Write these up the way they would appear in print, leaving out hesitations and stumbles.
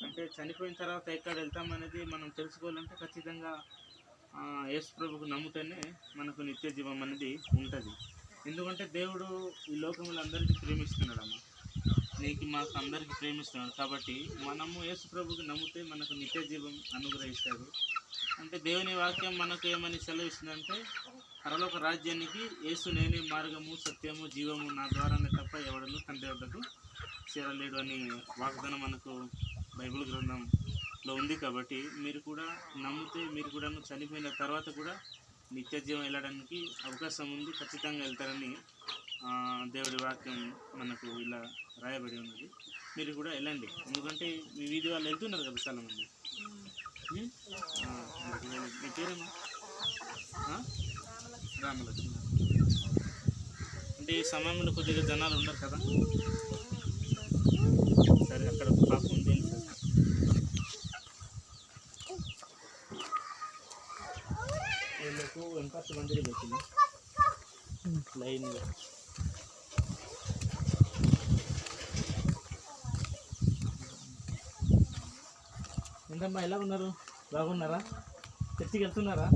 అంటే చనిపోయిన తర్వాత ఎక్కడ వెళ్తామనేది మనం తెలుసుకోవాలంటే ఖచ్చితంగా యేసు ప్రభువుకు నమ్మితేనే మనకు నిత్య జీవం అనేది ఉంటుంది. ఎందుకంటే దేవుడు ఈ లోకంలో అందరికీ ప్రేమిస్తున్నాడమ్మ, నీకు మాకు అందరికీ ప్రేమిస్తున్నాడు. కాబట్టి మనము యేసు ప్రభువుకు నమ్మితే మనకు నిత్య జీవం అనుగ్రహిస్తాడు. అంటే దేవుని వాక్యం మనకు ఏమని సెలవిస్తుందంటే, పరలోక రాజ్యానికి యేసు నేనే మార్గము సత్యము జీవము, నా ద్వారానే తప్ప ఎవడను తండ్రి వద్దకు చేరలేడు అని వాగ్దానం మనకు బైబిల్ గ్రంథంలో ఉంది. కాబట్టి మీరు కూడా నమ్మితే మీరు కూడా చనిపోయిన తర్వాత కూడా నిత్య జీవం వెళ్ళడానికి అవకాశం ఉంది, ఖచ్చితంగా వెళ్తారని దేవుడి వాక్యం మనకు ఇలా రాయబడి ఉన్నది. మీరు కూడా వెళ్ళండి, ఎందుకంటే మీ వీధి వాళ్ళు వెళ్తున్నారు కదా చాలామంది. మీ పేరేమో రామలక్ష్మి. అంటే ఈ సమయంలో కొద్దిగా జనాలు ఉండరు కదా. సరే, అక్కడ పాప ఉంది సార్. వీళ్ళకు ఎంత మందికి పెట్టింది లైన్గా. ఏంటమ్మా, ఎలా ఉన్నారు? బాగున్నారా? చర్చికి వెళ్తున్నారా?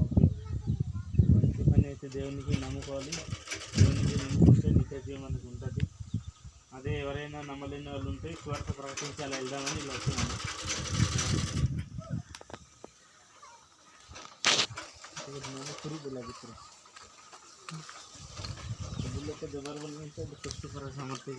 ఓకే, మంచి పని. అయితే దేవునికి నమ్ముకోవాలి. దేవునికి నమ్ముకుంటే నిత్య జీవం అనేది ఉంటుంది. అదే ఎవరైనా నమ్మలేని వాళ్ళు ఉంటే స్వార్థ ప్రకటించి అలా వెళ్దామని ఇలా వస్తున్నాను. సమర్థి